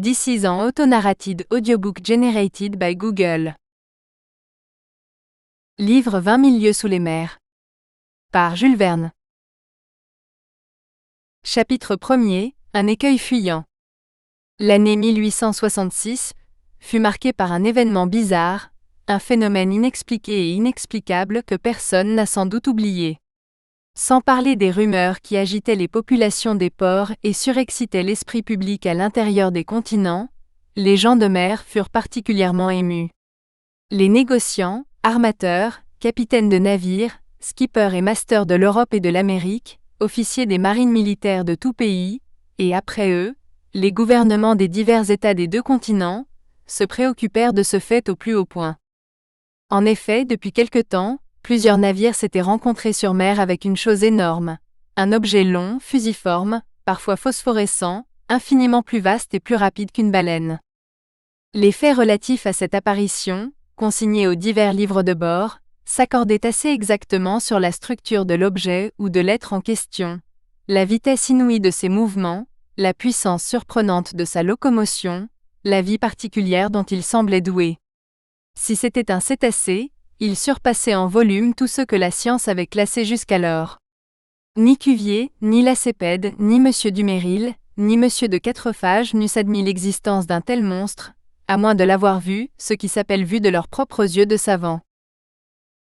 This is an auto-narrated audiobook generated by Google. Livre 20 000 lieues sous les mers. Par Jules Verne. Chapitre 1er, un écueil fuyant. L'année 1866 fut marquée par un événement bizarre, un phénomène inexpliqué et inexplicable que personne n'a sans doute oublié. Sans parler des rumeurs qui agitaient les populations des ports et surexcitaient l'esprit public à l'intérieur des continents, les gens de mer furent particulièrement émus. Les négociants, armateurs, capitaines de navires, skippers et masters de l'Europe et de l'Amérique, officiers des marines militaires de tout pays, et après eux, les gouvernements des divers États des deux continents, se préoccupèrent de ce fait au plus haut point. En effet, depuis quelque temps, plusieurs navires s'étaient rencontrés sur mer avec une chose énorme, un objet long, fusiforme, parfois phosphorescent, infiniment plus vaste et plus rapide qu'une baleine. Les faits relatifs à cette apparition, consignés aux divers livres de bord, s'accordaient assez exactement sur la structure de l'objet ou de l'être en question, la vitesse inouïe de ses mouvements, la puissance surprenante de sa locomotion, la vie particulière dont il semblait doué. Si c'était un cétacé, il surpassait en volume tout ce que la science avait classé jusqu'alors. Ni Cuvier, ni Lacépède, ni M. Dumézil, ni M. de Quatrefages n'eussent admis l'existence d'un tel monstre, à moins de l'avoir vu, ce qui s'appelle vu de leurs propres yeux de savants.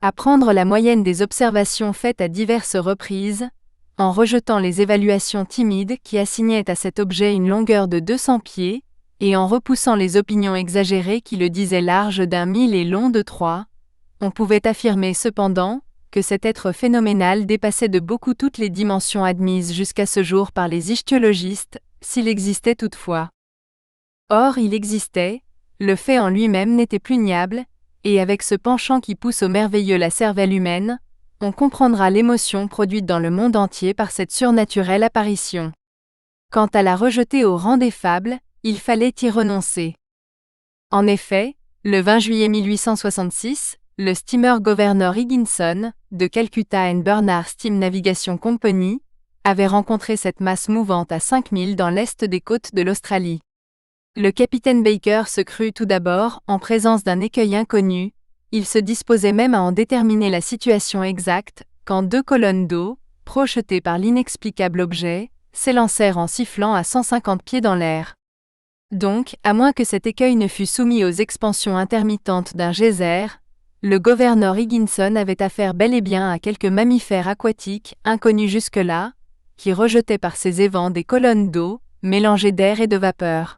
À prendre la moyenne des observations faites à diverses reprises, en rejetant les évaluations timides qui assignaient à cet objet une longueur de 200 pieds, et en repoussant les opinions exagérées qui le disaient large d'1 000 et long de 3, on pouvait affirmer cependant que cet être phénoménal dépassait de beaucoup toutes les dimensions admises jusqu'à ce jour par les ichthyologistes, s'il existait toutefois. Or il existait, le fait en lui-même n'était plus niable, et avec ce penchant qui pousse au merveilleux la cervelle humaine, on comprendra l'émotion produite dans le monde entier par cette surnaturelle apparition. Quant à la rejeter au rang des fables, il fallait y renoncer. En effet, le 20 juillet 1866, le steamer Governor Higginson, de Calcutta and Bernard Steam Navigation Company, avait rencontré cette masse mouvante à 5 milles dans l'est des côtes de l'Australie. Le capitaine Baker se crut tout d'abord en présence d'un écueil inconnu, il se disposait même à en déterminer la situation exacte, quand 2 colonnes d'eau, projetées par l'inexplicable objet, s'élancèrent en sifflant à 150 pieds dans l'air. Donc, à moins que cet écueil ne fût soumis aux expansions intermittentes d'un geyser, le gouverneur Higginson avait affaire bel et bien à quelques mammifères aquatiques, inconnus jusque-là, qui rejetaient par ces évents des colonnes d'eau, mélangées d'air et de vapeur.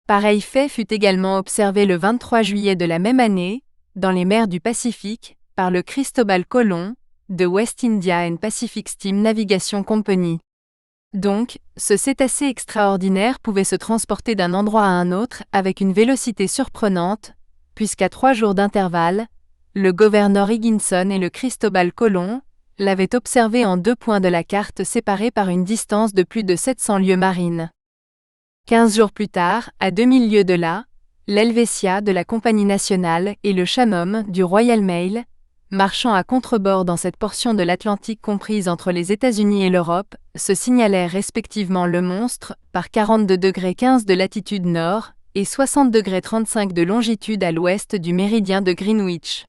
Pareil fait fut également observé le 23 juillet de la même année, dans les mers du Pacifique, par le Cristobal Colon, de West India and Pacific Steam Navigation Company. Donc, ce cétacé extraordinaire pouvait se transporter d'un endroit à un autre avec une vélocité surprenante, puisqu'à 3 jours d'intervalle, le gouverneur Higginson et le Cristobal Colon l'avaient observé en 2 points de la carte séparés par une distance de plus de 700 lieues marines. 15 jours plus tard, à 2000 lieues de là, l'Helvetia de la Compagnie nationale et le Shannon du Royal Mail, marchant à contrebord dans cette portion de l'Atlantique comprise entre les États-Unis et l'Europe, se signalèrent respectivement le monstre par 42° 15 de latitude nord et 60° 35 de longitude à l'ouest du méridien de Greenwich.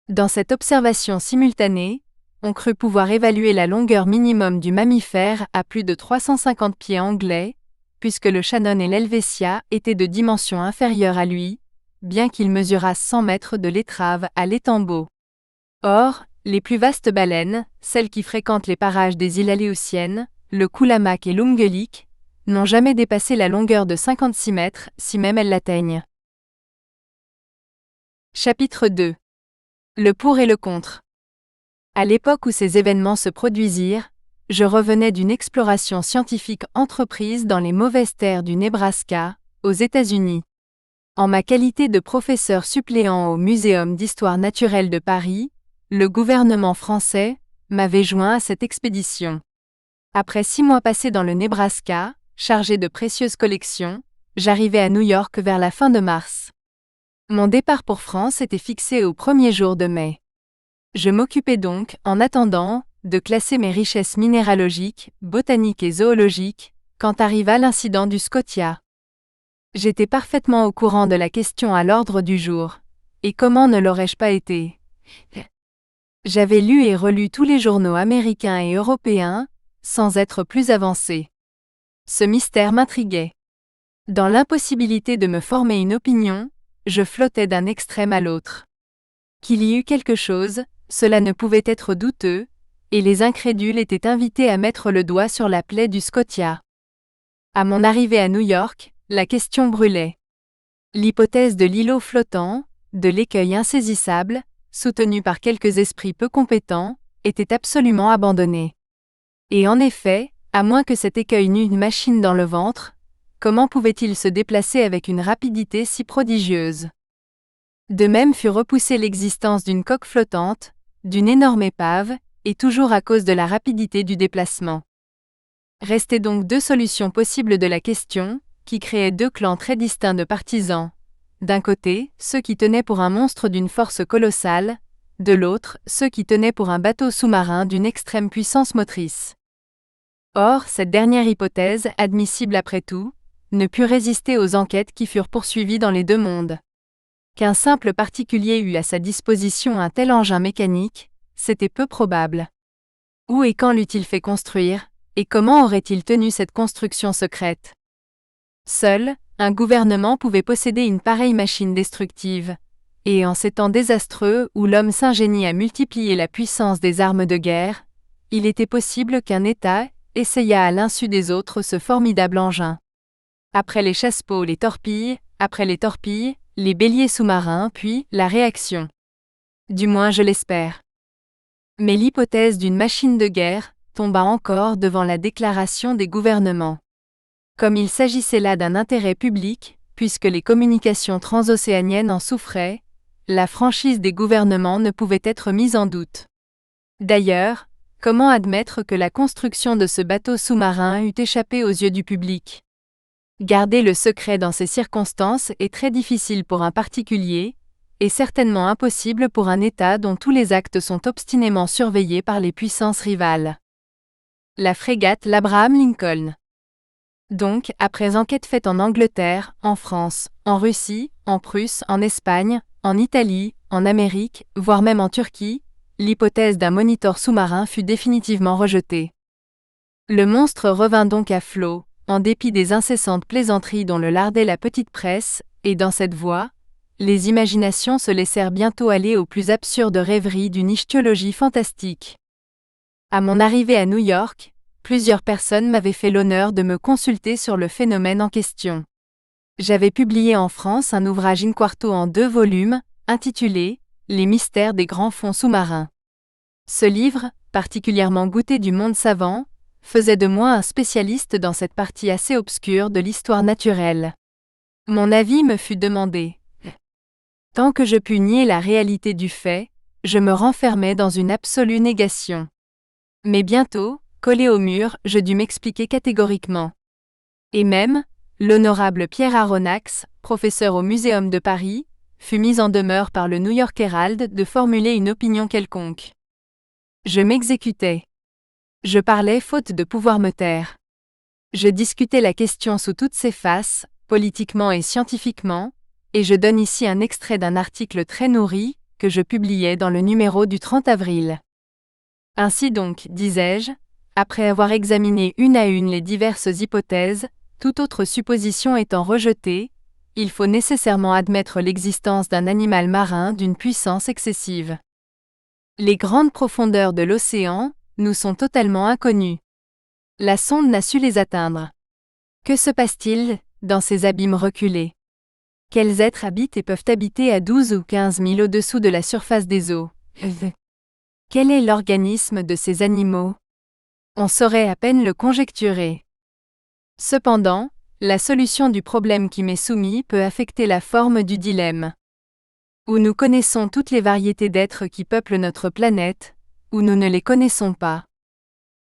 Dans cette observation simultanée, on crut pouvoir évaluer la longueur minimum du mammifère à plus de 350 pieds anglais, puisque le Shannon et l'Helvetia étaient de dimension inférieure à lui, bien qu'ils mesurassent 100 mètres de l'étrave à l'étambot. Or, les plus vastes baleines, celles qui fréquentent les parages des îles Aléoutiennes, le Coulamac et l'Umgelik, n'ont jamais dépassé la longueur de 56 mètres, si même elles l'atteignent. Chapitre 2. Le pour et le contre. À l'époque où ces événements se produisirent, je revenais d'une exploration scientifique entreprise dans les mauvaises terres du Nebraska, aux États-Unis. En ma qualité de professeur suppléant au Muséum d'histoire naturelle de Paris, le gouvernement français m'avait joint à cette expédition. Après 6 mois passés dans le Nebraska, chargé de précieuses collections, j'arrivai à New York vers la fin de mars. Mon départ pour France était fixé au 1er jour de mai. Je m'occupais donc, en attendant, de classer mes richesses minéralogiques, botaniques et zoologiques, quand arriva l'incident du Scotia. J'étais parfaitement au courant de la question à l'ordre du jour. Et comment ne l'aurais-je pas été? J'avais lu et relu tous les journaux américains et européens, sans être plus avancé. Ce mystère m'intriguait. Dans l'impossibilité de me former une opinion, je flottais d'un extrême à l'autre. Qu'il y eût quelque chose, cela ne pouvait être douteux, et les incrédules étaient invités à mettre le doigt sur la plaie du Scotia. À mon arrivée à New York, la question brûlait. L'hypothèse de l'îlot flottant, de l'écueil insaisissable, soutenue par quelques esprits peu compétents, était absolument abandonnée. Et en effet, à moins que cet écueil n'eût une machine dans le ventre, comment pouvait-il se déplacer avec une rapidité si prodigieuse? De même fut repoussée l'existence d'une coque flottante, d'une énorme épave, et toujours à cause de la rapidité du déplacement. Restaient donc deux solutions possibles de la question, qui créaient deux clans très distincts de partisans. D'un côté, ceux qui tenaient pour un monstre d'une force colossale, de l'autre, ceux qui tenaient pour un bateau sous-marin d'une extrême puissance motrice. Or, cette dernière hypothèse, admissible après tout, ne put résister aux enquêtes qui furent poursuivies dans les deux mondes. Qu'un simple particulier eût à sa disposition un tel engin mécanique, c'était peu probable. Où et quand l'eût-il fait construire, et comment aurait-il tenu cette construction secrète? Seul, un gouvernement pouvait posséder une pareille machine destructive, et en ces temps désastreux où l'homme s'ingénie à multiplier la puissance des armes de guerre, il était possible qu'un État essayât à l'insu des autres ce formidable engin. Après les chassepots, les torpilles, après les torpilles, les béliers sous-marins, puis la réaction. Du moins je l'espère. Mais l'hypothèse d'une machine de guerre tomba encore devant la déclaration des gouvernements. Comme il s'agissait là d'un intérêt public, puisque les communications transocéaniennes en souffraient, la franchise des gouvernements ne pouvait être mise en doute. D'ailleurs, comment admettre que la construction de ce bateau sous-marin eût échappé aux yeux du public? Garder le secret dans ces circonstances est très difficile pour un particulier, et certainement impossible pour un État dont tous les actes sont obstinément surveillés par les puissances rivales. La frégate l'Abraham Lincoln. Donc, après enquête faite en Angleterre, en France, en Russie, en Prusse, en Espagne, en Italie, en Amérique, voire même en Turquie, l'hypothèse d'un monitor sous-marin fut définitivement rejetée. Le monstre revint donc à flot, en dépit des incessantes plaisanteries dont le lardait la petite presse, et dans cette voie, les imaginations se laissèrent bientôt aller aux plus absurdes rêveries d'une ichthyologie fantastique. À mon arrivée à New York, plusieurs personnes m'avaient fait l'honneur de me consulter sur le phénomène en question. J'avais publié en France un ouvrage in-quarto en 2 volumes, intitulé « Les mystères des grands fonds sous-marins ». Ce livre, particulièrement goûté du monde savant, faisait de moi un spécialiste dans cette partie assez obscure de l'histoire naturelle. Mon avis me fut demandé. Tant que je pus nier la réalité du fait, je me renfermais dans une absolue négation. Mais bientôt, collé au mur, je dus m'expliquer catégoriquement. Et même, l'honorable Pierre Aronnax, professeur au Muséum de Paris, fut mis en demeure par le New York Herald de formuler une opinion quelconque. Je m'exécutais. Je parlais faute de pouvoir me taire. Je discutais la question sous toutes ses faces, politiquement et scientifiquement, et je donne ici un extrait d'un article très nourri, que je publiais dans le numéro du 30 avril. Ainsi donc, disais-je, après avoir examiné une à une les diverses hypothèses, toute autre supposition étant rejetée, il faut nécessairement admettre l'existence d'un animal marin d'une puissance excessive. Les grandes profondeurs de l'océan nous sont totalement inconnues. La sonde n'a su les atteindre. Que se passe-t-il dans ces abîmes reculés? Quels êtres habitent et peuvent habiter à 12 ou 15 000 au-dessous de la surface des eaux? Quel est l'organisme de ces animaux? On saurait à peine le conjecturer. Cependant, la solution du problème qui m'est soumis peut affecter la forme du dilemme. Ou nous connaissons toutes les variétés d'êtres qui peuplent notre planète, ou nous ne les connaissons pas.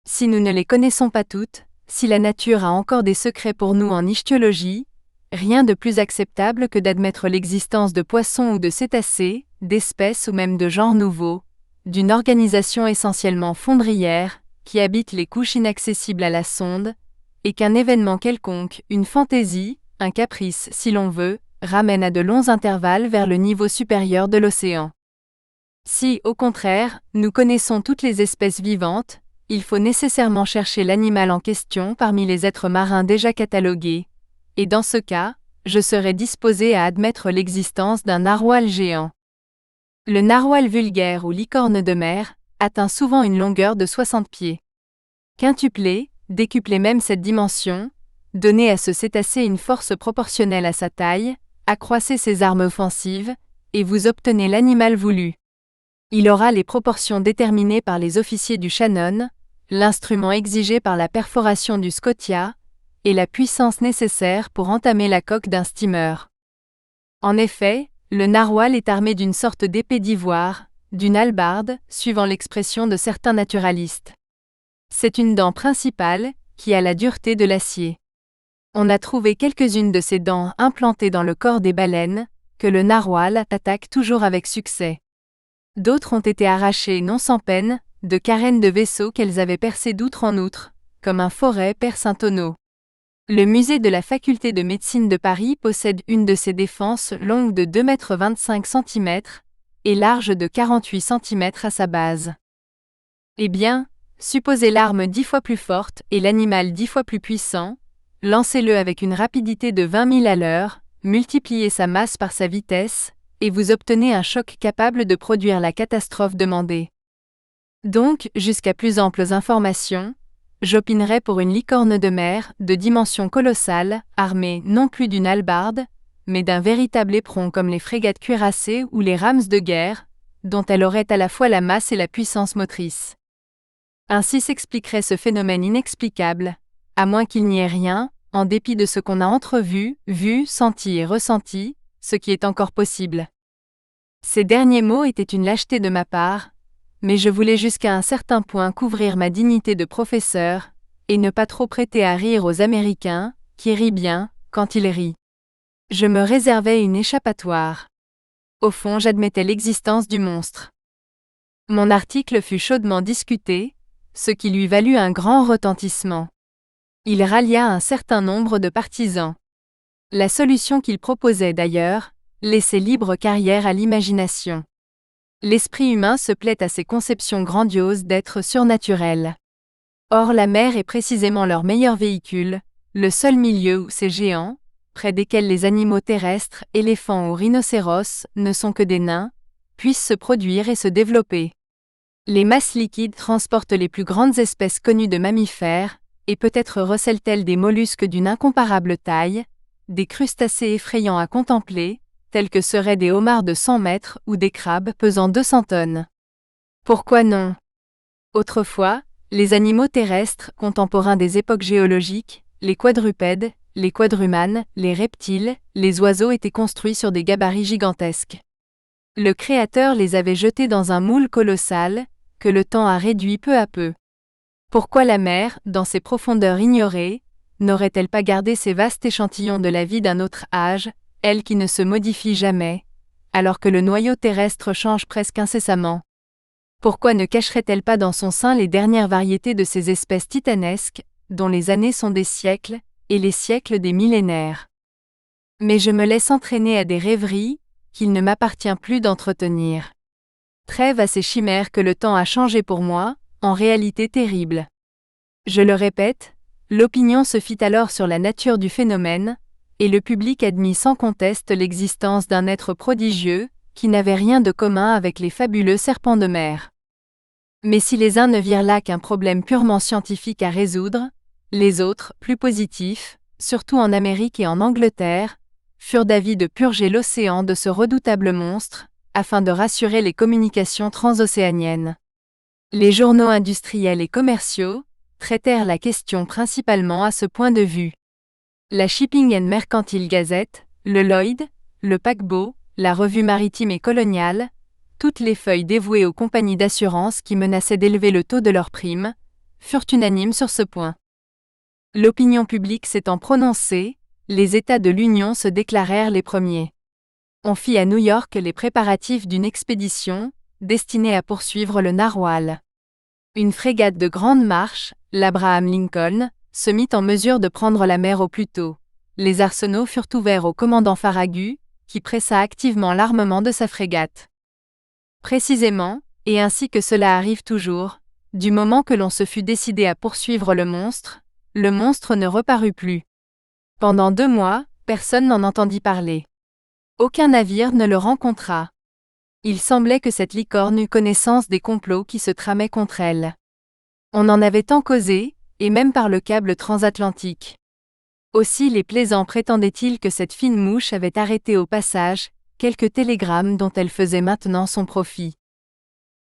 Si nous ne les connaissons pas toutes, si la nature a encore des secrets pour nous en ichthyologie, rien de plus acceptable que d'admettre l'existence de poissons ou de cétacés, d'espèces ou même de genres nouveaux, d'une organisation essentiellement fondrière, qui habite les couches inaccessibles à la sonde, et qu'un événement quelconque, une fantaisie, un caprice si l'on veut, ramène à de longs intervalles vers le niveau supérieur de l'océan. Si, au contraire, nous connaissons toutes les espèces vivantes, il faut nécessairement chercher l'animal en question parmi les êtres marins déjà catalogués, et dans ce cas, je serais disposé à admettre l'existence d'un narwal géant. Le narwal vulgaire ou licorne de mer atteint souvent une longueur de 60 pieds. Quintuplez, décuplez même cette dimension, donnez à ce cétacé une force proportionnelle à sa taille, accroissez ses armes offensives, et vous obtenez l'animal voulu. Il aura les proportions déterminées par les officiers du Shannon, l'instrument exigé par la perforation du Scotia, et la puissance nécessaire pour entamer la coque d'un steamer. En effet, le narwal est armé d'une sorte d'épée d'ivoire, d'une hallebarde, suivant l'expression de certains naturalistes. C'est une dent principale, qui a la dureté de l'acier. On a trouvé quelques-unes de ces dents implantées dans le corps des baleines, que le narwal attaque toujours avec succès. D'autres ont été arrachées non sans peine, de carènes de vaisseaux qu'elles avaient percées d'outre en outre, comme un forêt perce un tonneau. Le musée de la faculté de médecine de Paris possède une de ces défenses longue de 2,25 m et large de 48 cm à sa base. Eh bien, supposez l'arme 10 fois plus forte et l'animal 10 fois plus puissant, lancez-le avec une rapidité de 20 000 à l'heure, multipliez sa masse par sa vitesse, et vous obtenez un choc capable de produire la catastrophe demandée. Donc, jusqu'à plus amples informations, j'opinerais pour une licorne de mer de dimension colossale, armée non plus d'une hallebarde, mais d'un véritable éperon comme les frégates cuirassées ou les rames de guerre, dont elle aurait à la fois la masse et la puissance motrice. Ainsi s'expliquerait ce phénomène inexplicable, à moins qu'il n'y ait rien, en dépit de ce qu'on a entrevu, vu, senti et ressenti, ce qui est encore possible. Ces derniers mots étaient une lâcheté de ma part, mais je voulais jusqu'à un certain point couvrir ma dignité de professeur, et ne pas trop prêter à rire aux Américains, qui rient bien, quand ils rient. Je me réservais une échappatoire. Au fond, j'admettais l'existence du monstre. Mon article fut chaudement discuté, ce qui lui valut un grand retentissement. Il rallia un certain nombre de partisans. La solution qu'il proposait d'ailleurs, laissait libre carrière à l'imagination. L'esprit humain se plaît à ces conceptions grandioses d'êtres surnaturels. Or la mer est précisément leur meilleur véhicule, le seul milieu où ces géants, près desquels les animaux terrestres, éléphants ou rhinocéros, ne sont que des nains, puissent se produire et se développer. Les masses liquides transportent les plus grandes espèces connues de mammifères, et peut-être recèlent-elles des mollusques d'une incomparable taille, des crustacés effrayants à contempler, tels que seraient des homards de 100 mètres ou des crabes pesant 200 tonnes. Pourquoi non? Autrefois, les animaux terrestres contemporains des époques géologiques, les quadrupèdes, les quadrumanes, les reptiles, les oiseaux étaient construits sur des gabarits gigantesques. Le Créateur les avait jetés dans un moule colossal, que le temps a réduit peu à peu. Pourquoi la mer, dans ses profondeurs ignorées, n'aurait-elle pas gardé ces vastes échantillons de la vie d'un autre âge, elle qui ne se modifie jamais, alors que le noyau terrestre change presque incessamment? Pourquoi ne cacherait-elle pas dans son sein les dernières variétés de ces espèces titanesques, dont les années sont des siècles, et les siècles des millénaires? Mais je me laisse entraîner à des rêveries, qu'il ne m'appartient plus d'entretenir. Trêve à ces chimères que le temps a changées pour moi, en réalité terribles. Je le répète, l'opinion se fit alors sur la nature du phénomène, et le public admit sans conteste l'existence d'un être prodigieux, qui n'avait rien de commun avec les fabuleux serpents de mer. Mais si les uns ne virent là qu'un problème purement scientifique à résoudre, les autres, plus positifs, surtout en Amérique et en Angleterre, furent d'avis de purger l'océan de ce redoutable monstre, afin de rassurer les communications transocéaniennes. Les journaux industriels et commerciaux traitèrent la question principalement à ce point de vue. La Shipping and Mercantile Gazette, le Lloyd, le Paquebot, la Revue maritime et coloniale, toutes les feuilles dévouées aux compagnies d'assurance qui menaçaient d'élever le taux de leurs primes, furent unanimes sur ce point. L'opinion publique s'étant prononcée, les États de l'Union se déclarèrent les premiers. On fit à New York les préparatifs d'une expédition, destinée à poursuivre le narwal. Une frégate de grande marche, l'Abraham Lincoln, se mit en mesure de prendre la mer au plus tôt, les arsenaux furent ouverts au commandant Farragut, qui pressa activement l'armement de sa frégate. Précisément, et ainsi que cela arrive toujours, du moment que l'on se fut décidé à poursuivre le monstre ne reparut plus. Pendant 2 mois, personne n'en entendit parler. Aucun navire ne le rencontra. Il semblait que cette licorne eût connaissance des complots qui se tramaient contre elle. On en avait tant causé, et même par le câble transatlantique. Aussi les plaisants prétendaient-ils que cette fine mouche avait arrêté au passage quelques télégrammes dont elle faisait maintenant son profit.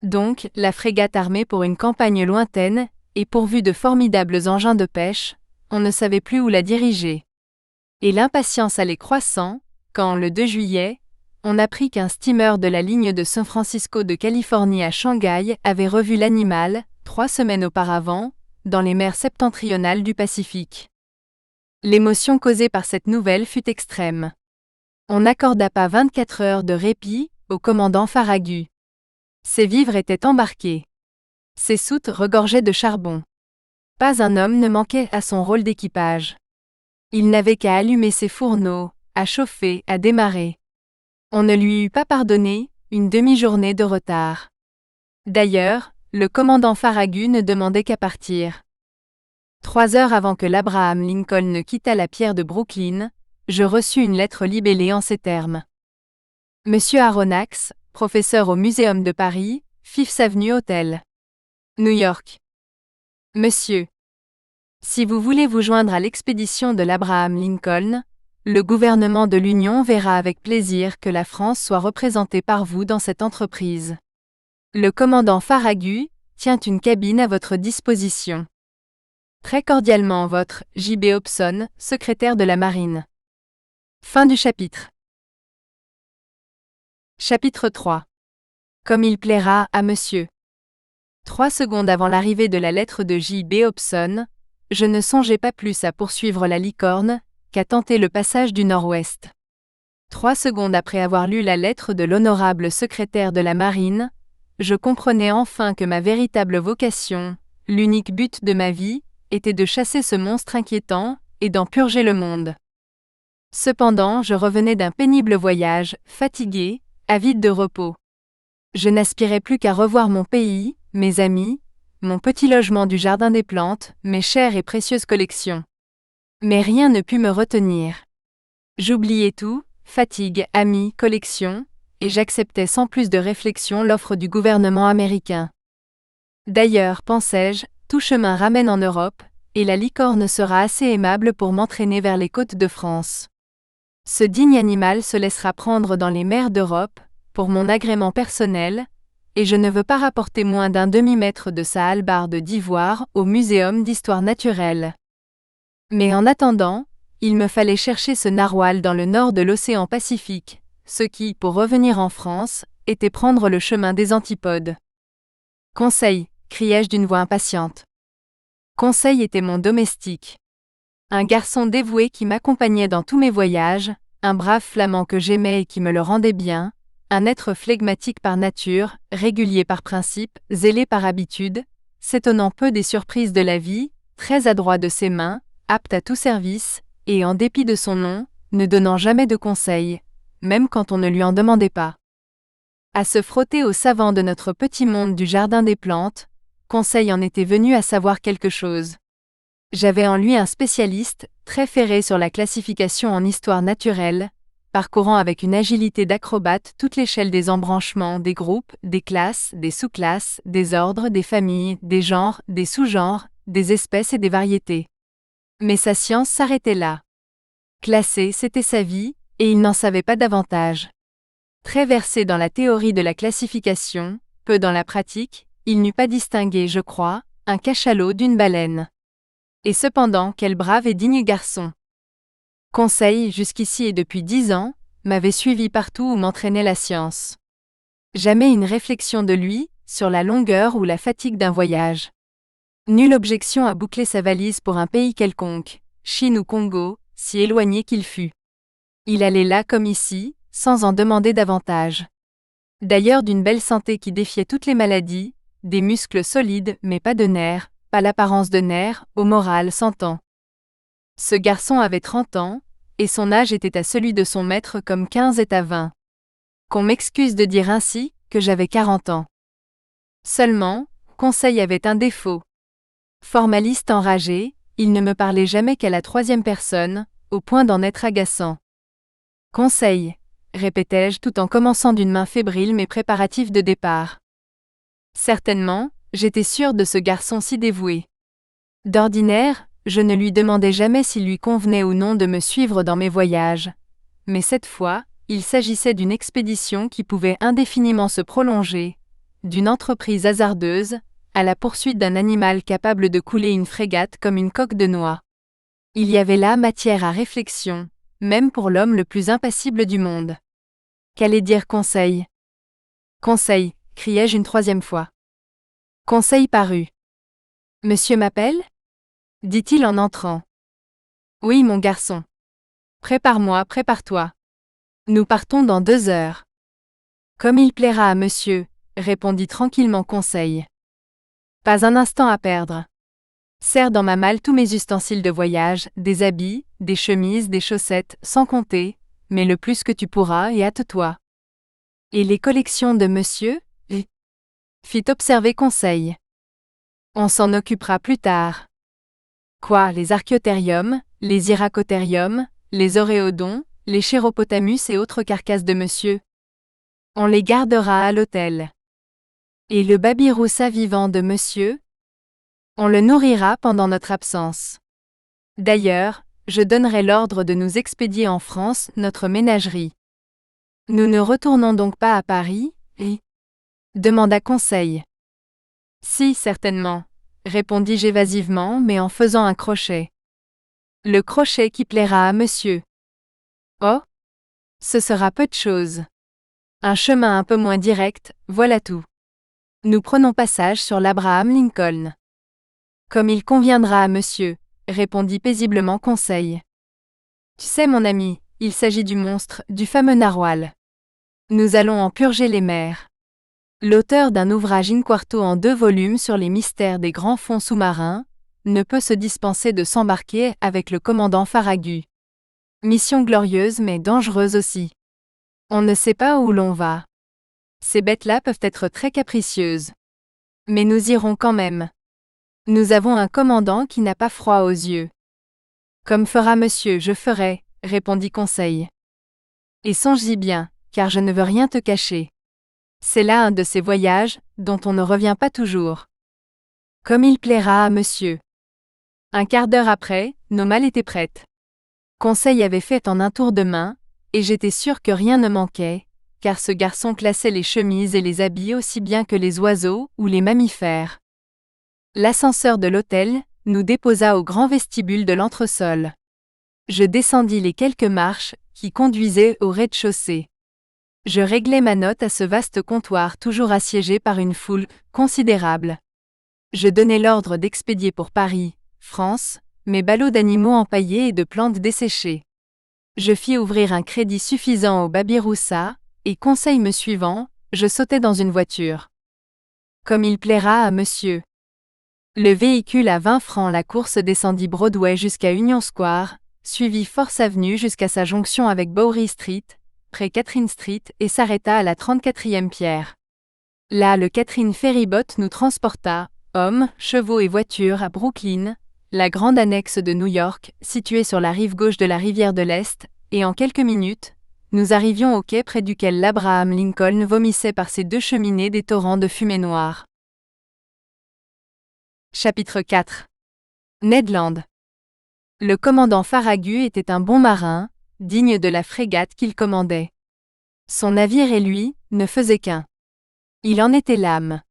Donc, la frégate armée pour une campagne lointaine, et pourvue de formidables engins de pêche, on ne savait plus où la diriger. Et l'impatience allait croissant, quand, le 2 juillet, on apprit qu'un steamer de la ligne de San Francisco de Californie à Shanghai avait revu l'animal, 3 semaines auparavant, dans les mers septentrionales du Pacifique. L'émotion causée par cette nouvelle fut extrême. On n'accorda pas 24 heures de répit au commandant Farragut. Ses vivres étaient embarqués. Ses soutes regorgeaient de charbon. Pas un homme ne manquait à son rôle d'équipage. Il n'avait qu'à allumer ses fourneaux, à chauffer, à démarrer. On ne lui eût pas pardonné une demi-journée de retard. D'ailleurs, le commandant Farragut ne demandait qu'à partir. 3 heures avant que l'Abraham Lincoln ne quittât la pierre de Brooklyn, je reçus une lettre libellée en ces termes. Monsieur Aronnax, professeur au Muséum de Paris, Fifth Avenue Hotel, New York. Monsieur, si vous voulez vous joindre à l'expédition de l'Abraham Lincoln, le gouvernement de l'Union verra avec plaisir que la France soit représentée par vous dans cette entreprise. Le commandant Farragut tient une cabine à votre disposition. Très cordialement votre J.B. Hobson, secrétaire de la Marine. Fin du chapitre. Chapitre 3. Comme il plaira à monsieur. 3 secondes avant l'arrivée de la lettre de J.B. Hobson, je ne songeais pas plus à poursuivre la licorne qu'à tenter le passage du Nord-Ouest. 3 secondes après avoir lu la lettre de l'honorable secrétaire de la Marine, je comprenais enfin que ma véritable vocation, l'unique but de ma vie, était de chasser ce monstre inquiétant et d'en purger le monde. Cependant, je revenais d'un pénible voyage, fatigué, avide de repos. Je n'aspirais plus qu'à revoir mon pays, mes amis, mon petit logement du Jardin des Plantes, mes chères et précieuses collections. Mais rien ne put me retenir. J'oubliais tout, fatigue, amis, collections, et j'acceptais sans plus de réflexion l'offre du gouvernement américain. D'ailleurs, pensais-je, tout chemin ramène en Europe, et la licorne sera assez aimable pour m'entraîner vers les côtes de France. Ce digne animal se laissera prendre dans les mers d'Europe, pour mon agrément personnel, et je ne veux pas rapporter moins d'un demi-mètre de sa hallebarde d'ivoire au Muséum d'histoire naturelle. Mais en attendant, il me fallait chercher ce narwhal dans le nord de l'océan Pacifique, ce qui, pour revenir en France, était prendre le chemin des antipodes. Conseil, criai-je d'une voix impatiente. Conseil était mon domestique. Un garçon dévoué qui m'accompagnait dans tous mes voyages, un brave flamand que j'aimais et qui me le rendait bien, un être flegmatique par nature, régulier par principe, zélé par habitude, s'étonnant peu des surprises de la vie, très adroit de ses mains, apte à tout service, et en dépit de son nom, ne donnant jamais de conseils, même quand on ne lui en demandait pas. À se frotter aux savants de notre petit monde du Jardin des Plantes, Conseil en était venu à savoir quelque chose. J'avais en lui un spécialiste, très ferré sur la classification en histoire naturelle, parcourant avec une agilité d'acrobate toute l'échelle des embranchements, des groupes, des classes, des sous-classes, des ordres, des familles, des genres, des sous-genres, des espèces et des variétés. Mais sa science s'arrêtait là. Classer, c'était sa vie, et il n'en savait pas davantage. Très versé dans la théorie de la classification, peu dans la pratique, il n'eût pas distingué, je crois, un cachalot d'une baleine. Et cependant, quel brave et digne garçon! Conseil, jusqu'ici et depuis 10 ans, m'avait suivi partout où m'entraînait la science. Jamais une réflexion de lui, sur la longueur ou la fatigue d'un voyage. Nulle objection à boucler sa valise pour un pays quelconque, Chine ou Congo, si éloigné qu'il fût. Il allait là comme ici, sans en demander davantage. D'ailleurs d'une belle santé qui défiait toutes les maladies, des muscles solides mais pas de nerfs, pas l'apparence de nerfs, au moral s'entend. Ce garçon avait 30 ans, et son âge était à celui de son maître comme 15 est à 20. Qu'on m'excuse de dire ainsi, que j'avais 40 ans. Seulement, Conseil avait un défaut. Formaliste enragé, il ne me parlait jamais qu'à la troisième personne, au point d'en être agaçant. Conseil, répétai-je tout en commençant d'une main fébrile mes préparatifs de départ. Certainement, j'étais sûre de ce garçon si dévoué. D'ordinaire, je ne lui demandais jamais s'il lui convenait ou non de me suivre dans mes voyages. Mais cette fois, il s'agissait d'une expédition qui pouvait indéfiniment se prolonger, d'une entreprise hasardeuse, à la poursuite d'un animal capable de couler une frégate comme une coque de noix. Il y avait là matière à réflexion, même pour l'homme le plus impassible du monde. Qu'allait dire Conseil ? Conseil, criai-je une troisième fois. Conseil parut. Monsieur m'appelle ? Dit-il en entrant. Oui, mon garçon. Prépare-moi, prépare-toi. Nous partons dans 2 heures. Comme il plaira à monsieur, répondit tranquillement Conseil. Pas un instant à perdre. Serre dans ma malle tous mes ustensiles de voyage, des habits, des chemises, des chaussettes, sans compter, mais le plus que tu pourras et hâte-toi. Et les collections de monsieur ? Fit observer Conseil. On s'en occupera plus tard. Quoi, les archéothériums, les hyracothériums, les oréodons, les chéropotamus et autres carcasses de monsieur? On les gardera à l'hôtel. Et le babiroussa vivant de monsieur? On le nourrira pendant notre absence. D'ailleurs, je donnerai l'ordre de nous expédier en France notre ménagerie. Nous ne retournons donc pas à Paris, demanda Conseil. Si, certainement, répondis-je évasivement mais en faisant un crochet. Le crochet qui plaira à monsieur. Oh! Ce sera peu de chose. Un chemin un peu moins direct, voilà tout. Nous prenons passage sur l'Abraham Lincoln. Comme il conviendra à monsieur, répondit paisiblement Conseil. Tu sais mon ami, il s'agit du monstre, du fameux narwal. Nous allons en purger les mers. L'auteur d'un ouvrage in-quarto en 2 volumes sur les mystères des grands fonds sous-marins, ne peut se dispenser de s'embarquer avec le commandant Farragut. Mission glorieuse mais dangereuse aussi. On ne sait pas où l'on va. Ces bêtes-là peuvent être très capricieuses. Mais nous irons quand même. Nous avons un commandant qui n'a pas froid aux yeux. Comme fera monsieur, je ferai, répondit Conseil. Et songe-y bien, car je ne veux rien te cacher. C'est là un de ces voyages, dont on ne revient pas toujours. Comme il plaira à monsieur. Un quart d'heure après, nos malles étaient prêtes. Conseil avait fait en un tour de main, et j'étais sûre que rien ne manquait, car ce garçon classait les chemises et les habits aussi bien que les oiseaux ou les mammifères. L'ascenseur de l'hôtel nous déposa au grand vestibule de l'entresol. Je descendis les quelques marches qui conduisaient au rez-de-chaussée. Je réglai ma note à ce vaste comptoir toujours assiégé par une foule considérable. Je donnai l'ordre d'expédier pour Paris, France, mes ballots d'animaux empaillés et de plantes desséchées. Je fis ouvrir un crédit suffisant au babiroussa, et Conseil me suivant, je sautai dans une voiture. Comme il plaira à monsieur. Le véhicule à 20 francs la course descendit Broadway jusqu'à Union Square, suivit Force Avenue jusqu'à sa jonction avec Bowery Street, près Catherine Street et s'arrêta à la 34e pierre. Là le Catherine Ferryboat nous transporta, hommes, chevaux et voitures à Brooklyn, la grande annexe de New York, située sur la rive gauche de la rivière de l'Est, et en quelques minutes, nous arrivions au quai près duquel l'Abraham Lincoln vomissait par ses 2 cheminées des torrents de fumée noire. Chapitre 4. Ned Land. Le commandant Farragut était un bon marin, digne de la frégate qu'il commandait. Son navire et lui ne faisaient qu'un. Il en était l'âme.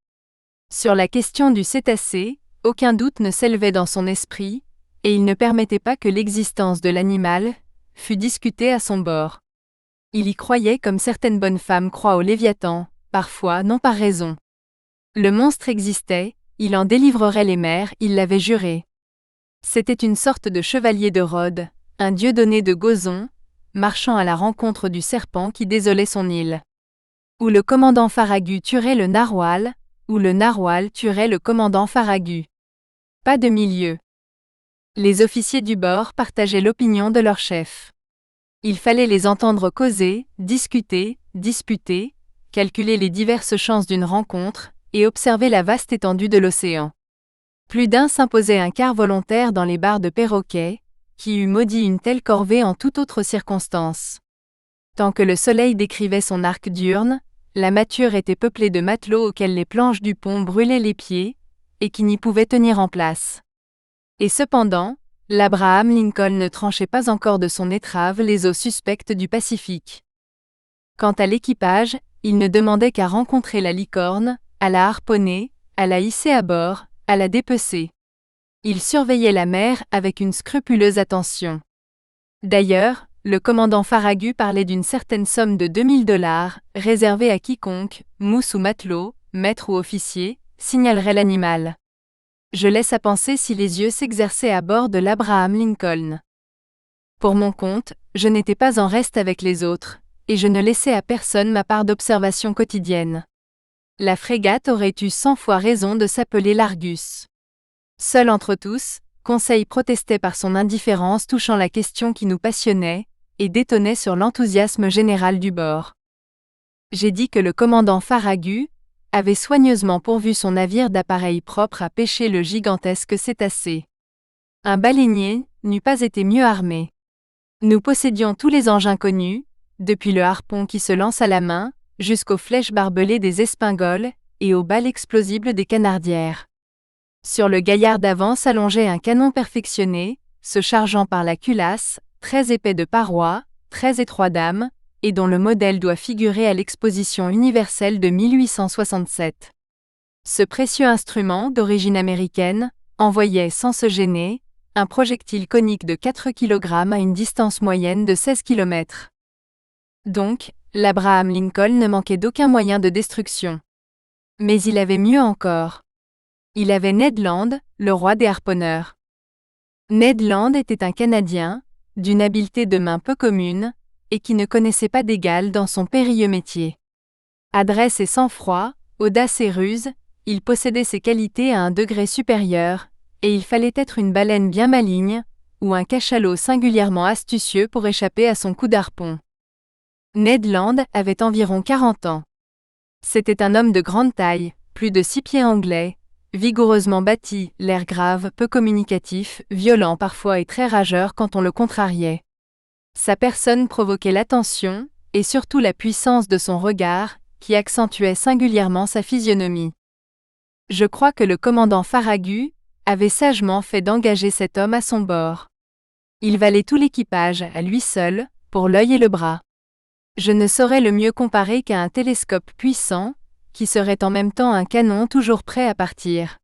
Sur la question du cétacé, aucun doute ne s'élevait dans son esprit, et il ne permettait pas que l'existence de l'animal fût discutée à son bord. Il y croyait comme certaines bonnes femmes croient au Léviathan, parfois non par raison. Le monstre existait, il en délivrerait les mers, il l'avait juré. C'était une sorte de chevalier de Rhodes, un dieudonné de Gozon, marchant à la rencontre du serpent qui désolait son île. Ou le commandant Farragut tuerait le narwal, ou le narwal tuerait le commandant Farragut. Pas de milieu. Les officiers du bord partageaient l'opinion de leur chef. Il fallait les entendre causer, discuter, disputer, calculer les diverses chances d'une rencontre, et observer la vaste étendue de l'océan. Plus d'un s'imposait un quart volontaire dans les bars de perroquets, qui eût maudit une telle corvée en toute autre circonstance. Tant que le soleil décrivait son arc diurne, la mâture était peuplée de matelots auxquels les planches du pont brûlaient les pieds, et qui n'y pouvaient tenir en place. Et cependant, l'Abraham Lincoln ne tranchait pas encore de son étrave les eaux suspectes du Pacifique. Quant à l'équipage, il ne demandait qu'à rencontrer la licorne, à la harponner, à la hisser à bord, à la dépecer. Il surveillait la mer avec une scrupuleuse attention. D'ailleurs, le commandant Farragut parlait d'une certaine somme de $2000, réservée à quiconque, mousse ou matelot, maître ou officier, signalerait l'animal. Je laisse à penser si les yeux s'exerçaient à bord de l'Abraham Lincoln. Pour mon compte, je n'étais pas en reste avec les autres, et je ne laissais à personne ma part d'observation quotidienne. La frégate aurait eu 100 fois raison de s'appeler l'Argus. Seul entre tous, Conseil protestait par son indifférence touchant la question qui nous passionnait, et détonnait sur l'enthousiasme général du bord. J'ai dit que le commandant Farragut avait soigneusement pourvu son navire d'appareils propres à pêcher le gigantesque cétacé. Un baleinier n'eût pas été mieux armé. Nous possédions tous les engins connus, depuis le harpon qui se lance à la main, jusqu'aux flèches barbelées des espingoles, et aux balles explosibles des canardières. Sur le gaillard d'avant s'allongeait un canon perfectionné, se chargeant par la culasse, très épais de parois, très étroit d'âme, et dont le modèle doit figurer à l'exposition universelle de 1867. Ce précieux instrument, d'origine américaine, envoyait sans se gêner, un projectile conique de 4 kg à une distance moyenne de 16 km. Donc, l'Abraham Lincoln ne manquait d'aucun moyen de destruction. Mais il avait mieux encore. Il avait Ned Land, le roi des harponneurs. Ned Land était un Canadien, d'une habileté de main peu commune, et qui ne connaissait pas d'égal dans son périlleux métier. Adresse et sang-froid, audace et ruse, il possédait ces qualités à un degré supérieur, et il fallait être une baleine bien maligne, ou un cachalot singulièrement astucieux pour échapper à son coup d'harpon. Ned Land avait environ 40 ans. C'était un homme de grande taille, plus de 6 pieds anglais, vigoureusement bâti, l'air grave, peu communicatif, violent parfois et très rageur quand on le contrariait. Sa personne provoquait l'attention, et surtout la puissance de son regard, qui accentuait singulièrement sa physionomie. Je crois que le commandant Farragut avait sagement fait d'engager cet homme à son bord. Il valait tout l'équipage, à lui seul, pour l'œil et le bras. Je ne saurais le mieux comparer qu'à un télescope puissant, qui serait en même temps un canon toujours prêt à partir.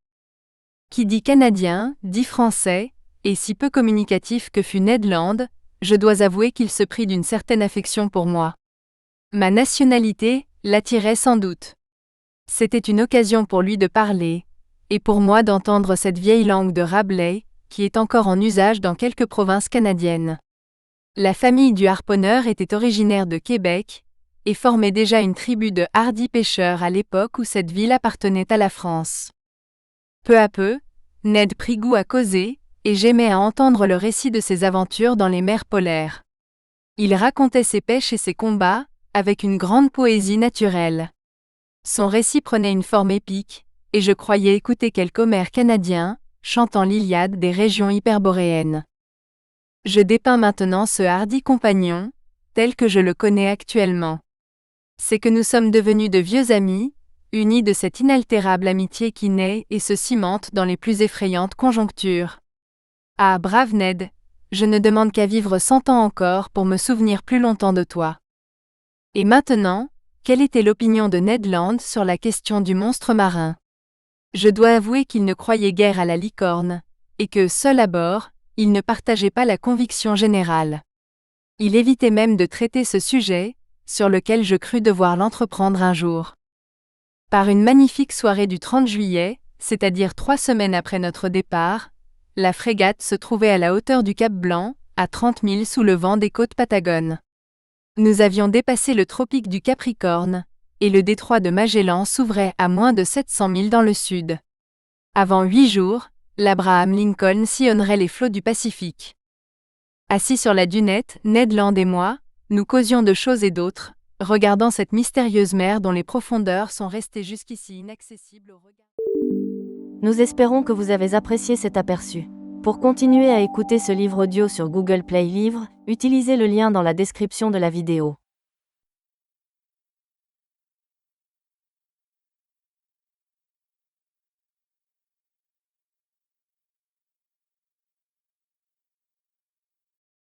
Qui dit Canadien, dit Français, et si peu communicatif que fût Ned Land, je dois avouer qu'il se prit d'une certaine affection pour moi. Ma nationalité l'attirait sans doute. C'était une occasion pour lui de parler, et pour moi d'entendre cette vieille langue de Rabelais, qui est encore en usage dans quelques provinces canadiennes. La famille du harponneur était originaire de Québec, et formait déjà une tribu de hardis pêcheurs à l'époque où cette ville appartenait à la France. Peu à peu, Ned prit goût à causer, et j'aimais à entendre le récit de ses aventures dans les mers polaires. Il racontait ses pêches et ses combats, avec une grande poésie naturelle. Son récit prenait une forme épique, et je croyais écouter quelque Homère canadien, chantant l'Iliade des régions hyperboréennes. Je dépeins maintenant ce hardi compagnon, tel que je le connais actuellement. C'est que nous sommes devenus de vieux amis, unis de cette inaltérable amitié qui naît et se cimente dans les plus effrayantes conjonctures. Ah, brave Ned, je ne demande qu'à vivre 100 ans encore pour me souvenir plus longtemps de toi. Et maintenant, quelle était l'opinion de Ned Land sur la question du monstre marin? Je dois avouer qu'il ne croyait guère à la licorne, et que, seul à bord, il ne partageait pas la conviction générale. Il évitait même de traiter ce sujet, sur lequel je crus devoir l'entreprendre un jour. Par une magnifique soirée du 30 juillet, c'est-à-dire 3 semaines après notre départ, la frégate se trouvait à la hauteur du Cap Blanc, à 30 milles sous le vent des côtes Patagones. Nous avions dépassé le tropique du Capricorne, et le détroit de Magellan s'ouvrait à moins de 700 milles dans le sud. Avant 8 jours, l'Abraham Lincoln sillonnerait les flots du Pacifique. Assis sur la dunette, Ned Land et moi, nous causions de choses et d'autres, regardant cette mystérieuse mer dont les profondeurs sont restées jusqu'ici inaccessibles au regard. Nous espérons que vous avez apprécié cet aperçu. Pour continuer à écouter ce livre audio sur Google Play Livres, utilisez le lien dans la description de la vidéo.